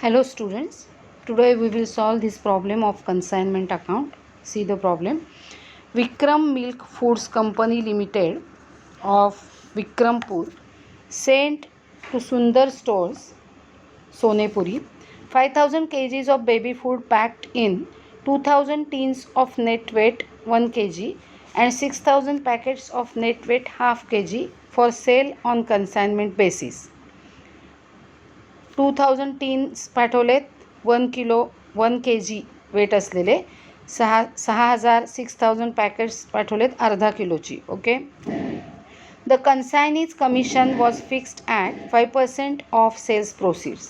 Hello students, today we will solve this problem of consignment account. See the problem. Vikram Milk Foods Company Limited of Vikrampur sent to Sundar Stores, Sonepuri, 5000 kgs of baby food packed in 2000 tins of net weight 1 kg and 6000 packets of net weight half kg for sale on consignment basis. 2000 tins पाठवलेत 1 kg weight असलेले 6000 packets पाठवलेत अर्धा किलोची. Okay. The consignee's commission was fixed at 5% of sales proceeds.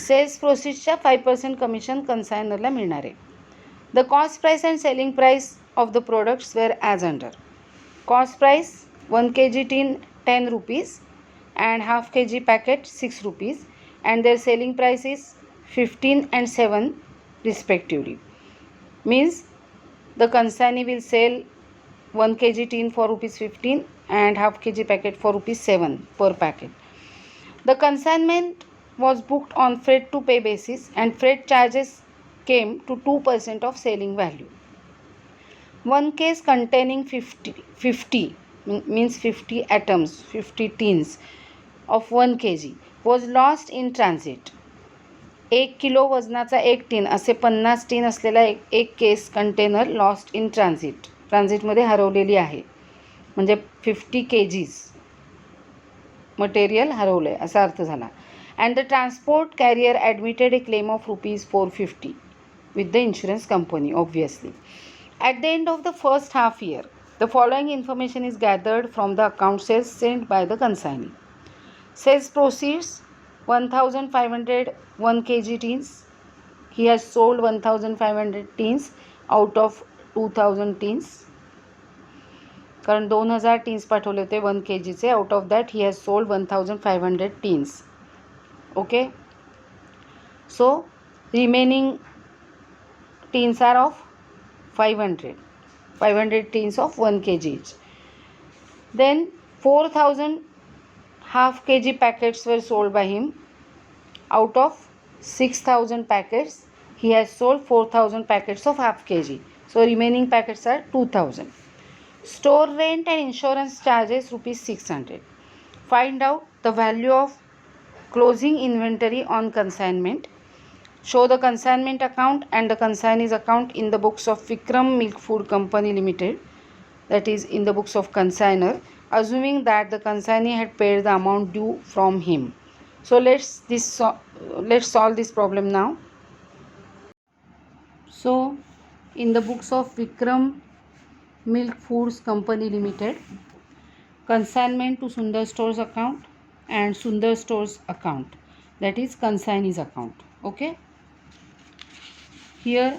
Sales प्रोसीड्सच्या 5% commission कन्सायनरला मिळणार आहे. The cost price and selling price of the products were as under. Cost price 1 kg tin 10 rupees and half kg packet 6 rupees and their selling price is 15 and 7 respectively. Means the consignee will sell 1 kg tin for rupees 15 and half kg packet for rupees 7 per packet. The consignment was booked on freight to pay basis and freight charges came to 2% of selling value. One case containing 50 means 50 atoms, 50 tins of 1 kg was lost in transit. 1 kilo वजनाचा एक tin असे 50 tin असलेला एक case container lost in ट्रान्झिटमध्ये हरवलेली आहे. म्हणजे 50 kgs material हरवलं आहे असा अर्थ झाला. And the transport carrier admitted a claim of ₹450 with the insurance company obviously. At the end of the first half year the following information is gathered from the account sales sent by the consignee. Sales proceeds 1500 1 kg tins. He has sold 1500 tins out of 2000 tins. कारण 2000 teens पाठवले होते 1 kgचे. Out of that he has sold 1500 tins. Okay. So remaining tins are of 500 tins of 1 kg each. Then 4000 half kg packets were sold by him. Out of 6000 packets, he has sold 4000 packets of half kg. So remaining packets are 2000. Store rent and insurance charges ₹600. Find out the value of closing inventory on consignment. Show the consignment account and the consignee's account in the books of Vikram Milk Food Company Limited, that is in the books of consignor, assuming that the consignee had paid the amount due from him. So let's solve this problem now. So in the books of Vikram Milk Foods Company Limited, consignment to Sundar Stores account and Sundar Stores account, that is consignee's account. Okay. Here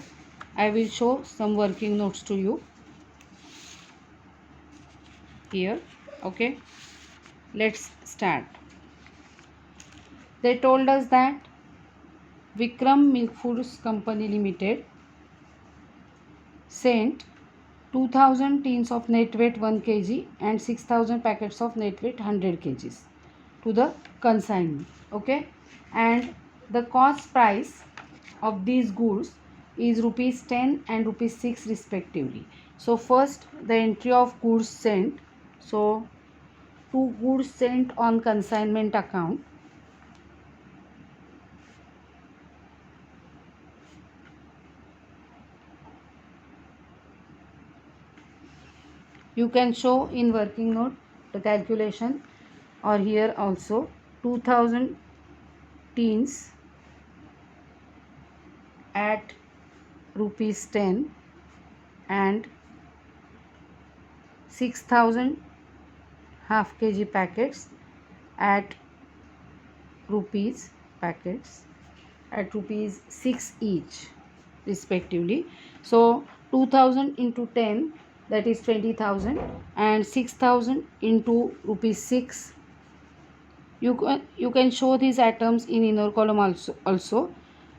I will show some working notes to you here. Okay, let's start. They told us that Vikram Milk Foods Company Limited sent 2000 tins of net weight 1 kg and 6000 packets of net weight 100 kgs to the consignee. Okay, and the cost price of these goods is ₹10 and ₹6 respectively. So first the entry of goods sent. So 2 goods sent on consignment account. You can show in working note the calculation, or here also 2000 tins at ₹10 and 6000 half kg packets at ₹6 each respectively. So 2000 into 10, that is 20,000, and 6000 into ₹6. You can show these items in inner column also.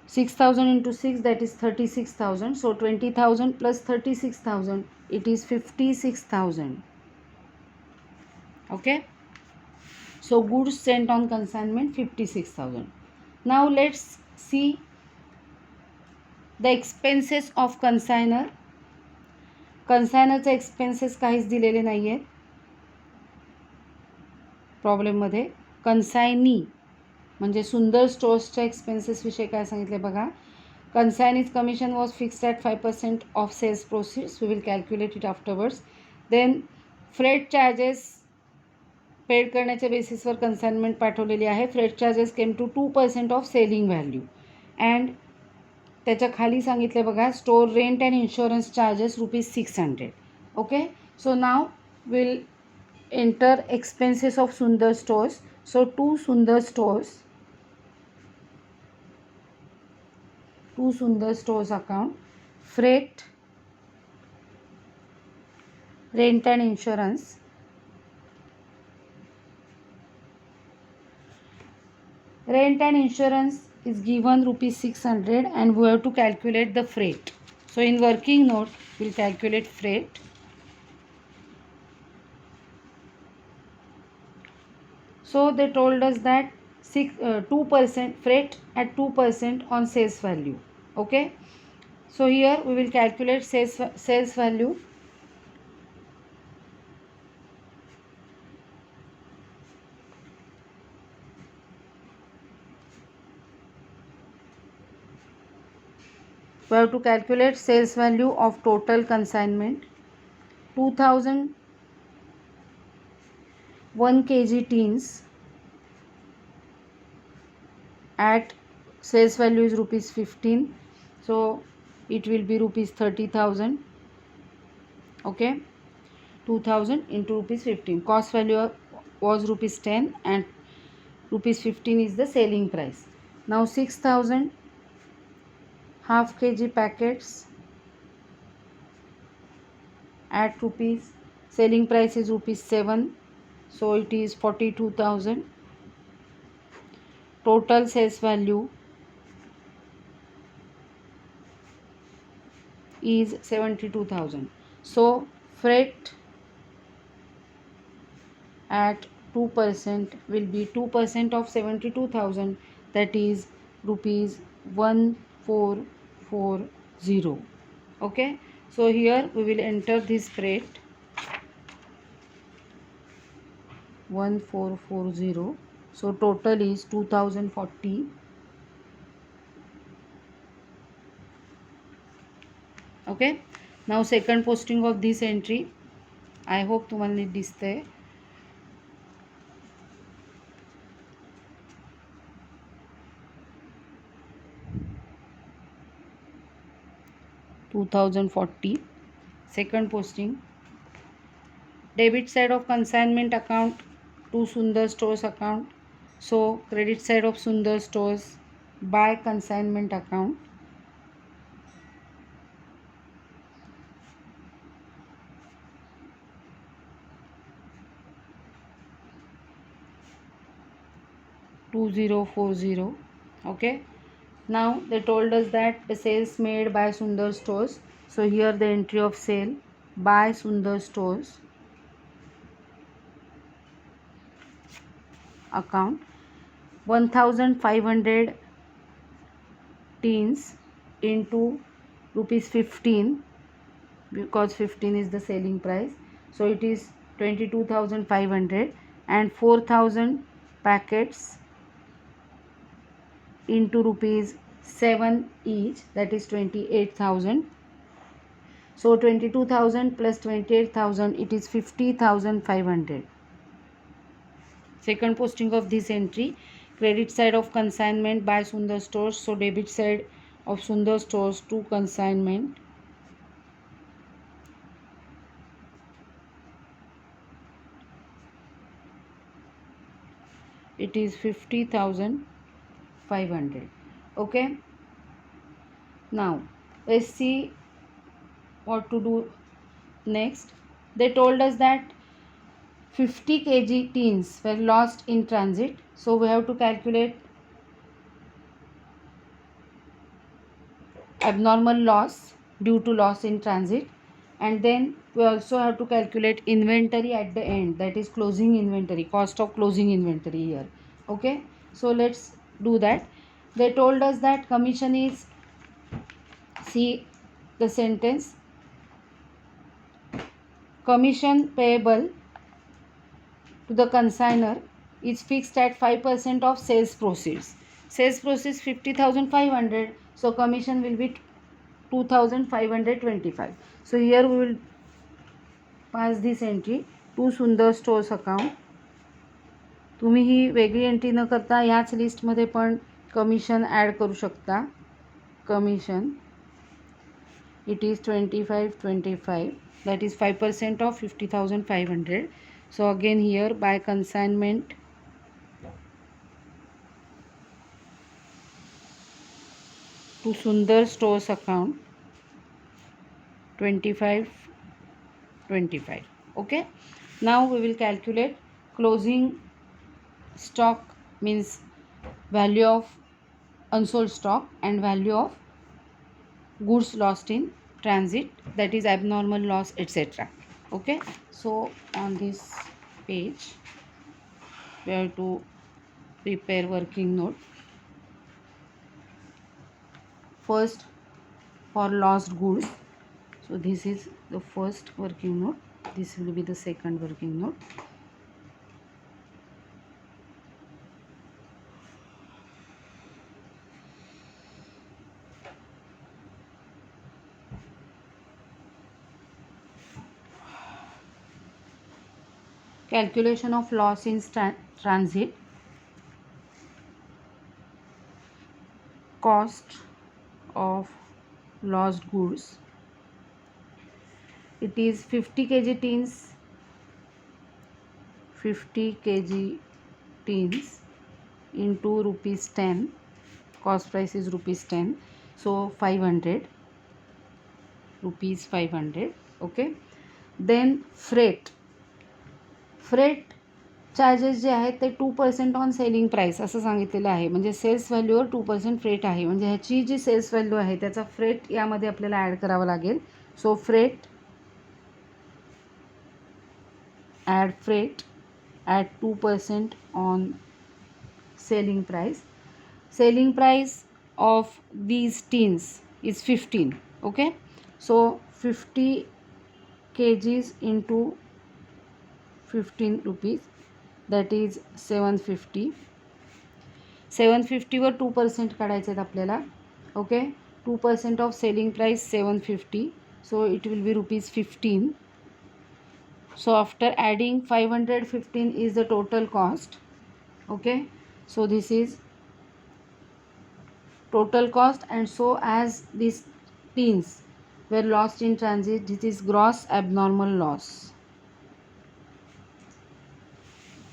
6000 into 6, that is 36,000. So 20,000 plus 36,000, it is 56,000. Okay. So goods sent on consignment 56,000. Now let's see the expenses of consignor. कन्सायनरचे expenses काहीच दिलेले नाही आहेत प्रॉब्लेममध्ये. कन्सायनी म्हणजे सुंदर स्टोर्सच्या एक्सपेन्सेसविषयी काय सांगितले बघा. Consignee's commission was fixed at 5% of sales proceeds. We will calculate it afterwards. Then freight charges paid करण्याच्या बेसिसवर कन्साइनमेंट पाठवलेली आहे. Freight charges came to 2% of selling value. And त्याच्या खाली सांगितले बघा store rent and insurance charges ₹600. Okay, so now will enter expenses of Sundar stores. So to Sundar stores account, freight, rent and insurance. Rent and insurance is given ₹600 and we have to calculate the freight. So in working note we'll calculate freight. So they told us that 2% freight at 2% on sales value. Okay, so here we will calculate sales value. We have to calculate sales value of total consignment. 2001 kg tins at sales value is ₹15, so it will be ₹30,000. okay, 2000 into ₹15. Cost value was ₹10 and ₹15 is the selling price. Now 6000 half kg packets at rupees, selling price is ₹7, so it is 42,000. Total sales value is 72,000. So freight at 2% will be 2% of 72,000, that is ₹1440. okay, so here we will enter this freight 1440. so total is 2040. okay, now second posting of this entry. I hope तुम्हाला NEET दिसतंय. $2,040. second posting. Debit side of consignment account to Sundar Stores account. So credit side of Sundar Stores by consignment account. $2040. okay, now they told us that the sales made by Sundar Stores. So here the entry of sale by Sundar Stores account. 1500 tins into ₹15, because 15 is the selling price, so it is 22,500, and 4,000 packets into ₹7 each, that is 28,000. so 22,000 plus 28,000, it is 50,500. second posting of this entry. Credit side of consignment by Sundar Stores. So debit side of Sundar Stores to consignment. It is 50,500. okay, now let's see what to do next. They told us that 50 kg tins were lost in transit, so we have to calculate abnormal loss due to loss in transit, and then we also have to calculate inventory at the end, that is closing inventory, cost of closing inventory here. okay, so let's do that. They told us that commission is, see the sentence, commission payable to the consignor is fixed at 5% of sales proceeds. Sales proceeds 50,500, so commission will be 2,525. So here we will pass this entry to सुंदर stores account. तुम्ही ही वेगळी entry न करता याच लिस्टमध्ये पण commission add करू शकता. Commission it is 2525, that is 5% of 50,500. So again here by consignment to Sundar stores account 2525. Okay, now we will calculate closing stock, means value of unsold stock and value of goods lost in transit, that is abnormal loss, etc. Okay, so on this page we have to prepare working note. First, for lost goods, so this is the first working note, this will be the second working note. Calculation of loss in transit. Cost of lost goods, it is 50 kg tins, 50 kg tins into rupees 10, cost price is rupees 10, so 500 rupees 500. Okay, then freight charges जे आहेत ते 2% on selling price असं सांगितलेलं आहे. म्हणजे sales व्हॅल्यूवर 2% freight आहे. म्हणजे ह्याची जी सेल्स व्हॅल्यू आहे त्याचा फ्रेट यामध्ये आपल्याला ॲड करावं लागेल. So freight add freight at 2% on selling price. Selling price of these tins is 15. Okay, so 50 kgs into 15 rupees, that is 750. 750 वर 2% काढायचे आहेत आपल्याला. Okay, 2% of selling price 750, so it will be rupees 15. So after adding 515 is the total cost. Okay, so this is total cost, and so as these teens were lost in transit, this is gross abnormal loss.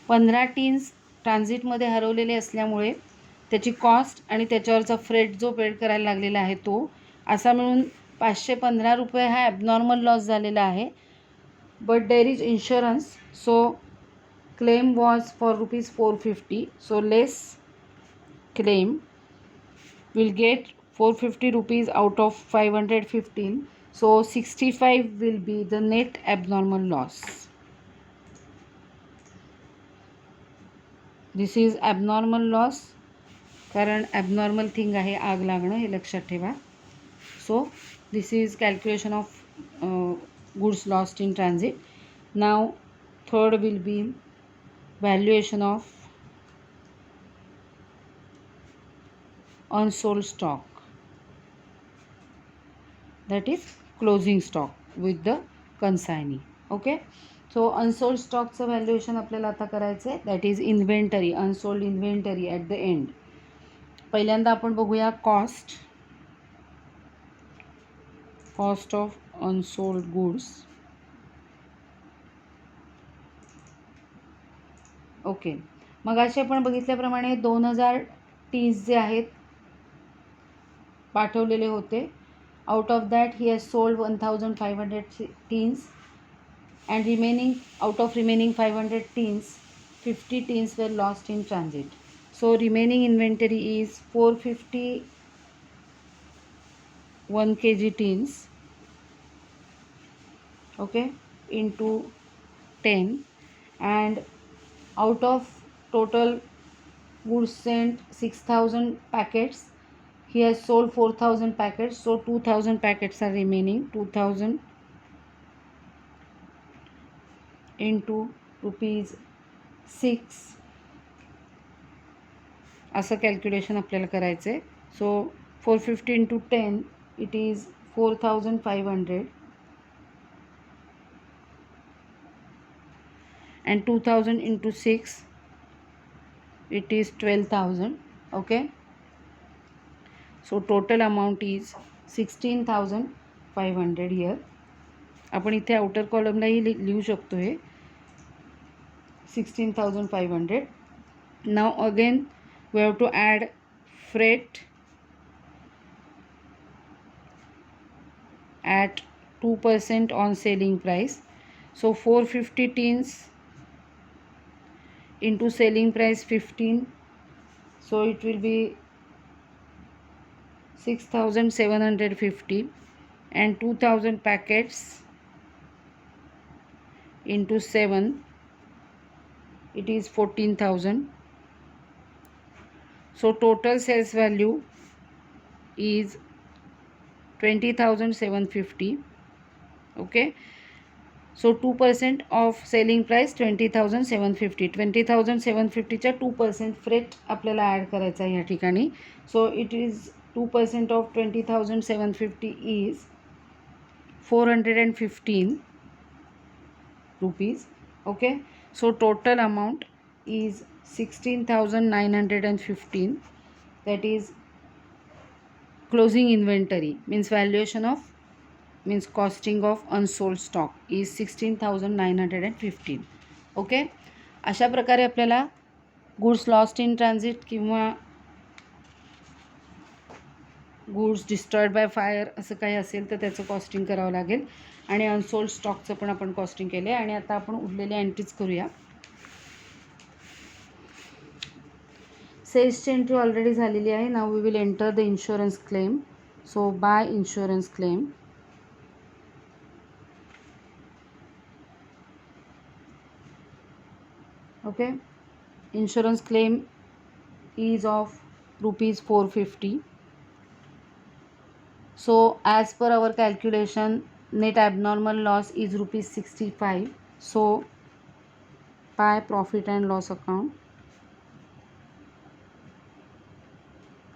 15 teens ट्रान्झिटमध्ये हरवलेले असल्यामुळे त्याची cost आणि त्याच्यावरचा freight जो paid करायला लागलेला आहे तो असा मिळून 515 रुपये हा ॲबनॉर्मल लॉस झालेला आहे. But there is insurance, so claim was for rupees 450, so less claim will get 450 rupees out of 515, so 65 will be the net abnormal loss. This is abnormal loss कारण abnormal thing आहे आग लागणं, हे लक्षात ठेवा. So this is calculation of goods lost in transit. Now third will be valuation of unsold stock, that is closing stock with the consignee. Okay, so unsold stockचं valuation आपल्याला आता करायचं आहे, that is inventory, unsold inventory at the end. पहिल्यांदा आपण बघूया cost of unsold goods. Okay, मग असे आपण बघितल्याप्रमाणे 2000 टीन्स जे आहेत पाठवलेले होते. Out of that he has sold 1500 teens, and out of remaining 500 teens, 50 teens were lost in transit. So remaining inventory is 451 kg teens, okay, into 10, and out of total goods sent 6,000 packets. He has sold 4,000 packets, so 2,000 packets are remaining. 2,000 into rupees 6 असं calculation आपल्याला करायचं आहे. सो 450 into 10 it is 4,500 and 2,000 into 6 it is 12,000. Okay, so total amount is 16,500 here. आपण इथे outer कॉलमलाही लिहू शकतो हे 16,500. now again we have to add freight at 2% on selling price. So 450 tins into selling price 15, so it will be 6,750, and 2,000 packets into 7 it is 14,000. so total sales value is 20,750. okay, so 2% of selling price 20,750. 20,750 च्या 2% freight आपल्याला add करायचा आहे या ठिकाणी. So it is 2% of 20,750 is 415 rupees. okay, so total amount is 16,915. that is closing inventory means valuation of means costing of unsold stock is 16,915. Okay, अशा प्रकारे आपल्याला goods lost in transit किंवा goods destroyed by fire असं काही असेल तर त्याचं costing करावं लागेल. आणि अनसोल्ड स्टॉकचं पण आपण कॉस्टिंग केले. आणि आता आपण उरलेल्या एंट्रीज करूया. सेल्सची एंट्री ऑलरेडी झालेली आहे. Now we will enter the insurance claim. So by insurance claim. okay, insurance claim is of rupees 450. so as per our calculation net abnormal loss is rupees 65. so by profit and loss account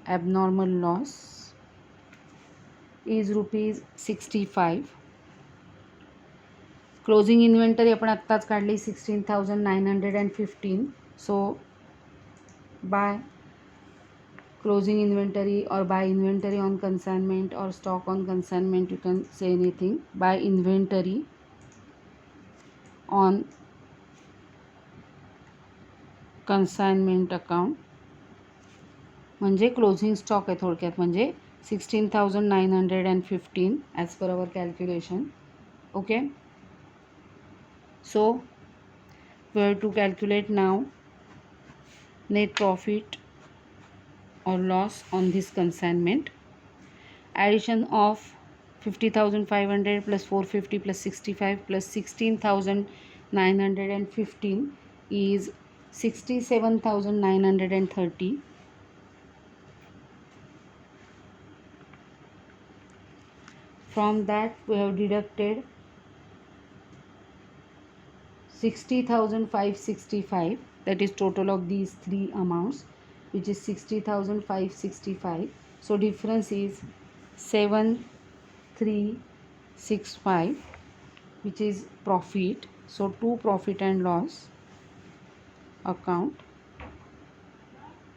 abnormal loss is rupees 65. Closing inventory आपण आत्ताच काढली 16,915. So by closing inventory और by inventory on consignment और stock on consignment, you can say anything. By inventory on consignment account म्हणजे closing stock आहे थोडक्यात. म्हणजे 16,915 as per our calculation. Okay, so we have to calculate now net profit or loss on this consignment. Addition of 50,500 plus 450 plus 65 plus 16,915 is 67,930. From that we have deducted 60,565. that is total of these three amounts, which is 60,565. so difference is 7,365, which is profit. so to profit and loss account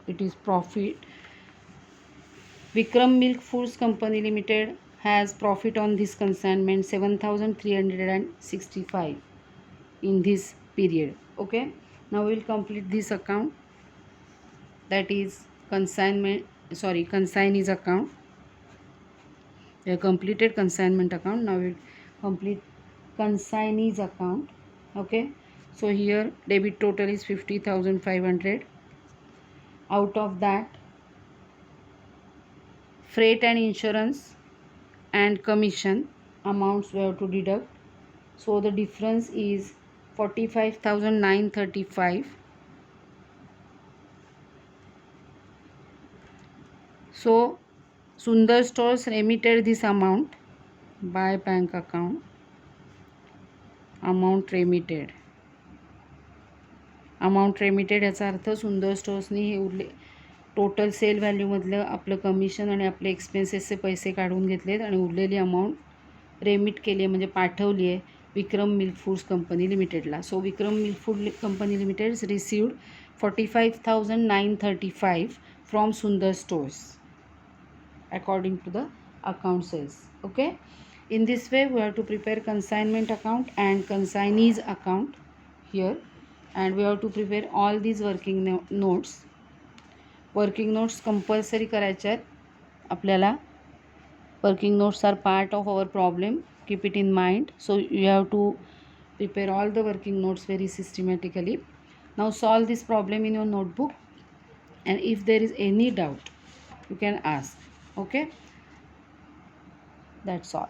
it is profit. Vikram Milk Foods Company Limited has profit on this consignment 7,365 in this period. okay, now we will complete this account, that is consignee's account. We have completed consignment account. Now we will complete consignee's account. okay, so here debit total is 50,500. out of that freight and insurance and commission amounts we have to deduct. so the difference is 45,935. So Sundar Stores remitted this amount by bank account. Amount remitted याचा अर्थ सुंदर स्टोर्सनी हे उरले total sale व्हॅल्यूमधलं आपलं commission आणि आपले एक्सपेन्सेसचे पैसे काढून घेतलेत आणि उरलेली अमाऊंट रेमिट केली आहे म्हणजे पाठवली आहे विक्रम मिल्क फूड्स कंपनी लिमिटेडला. So Vikram milk food company limited received 45,935 from Sundar stores according to the account sales. Okay, in this way we have to prepare consignment account and consignees account here, and we have to prepare all these working notes. Working notes compulsory करायचे आहेत आपल्याला. Working notes are part of our problem, keep it in mind. So you have to prepare all the working notes very systematically. Now solve this problem in your notebook, and if there is any doubt you can ask. Okay, that's all.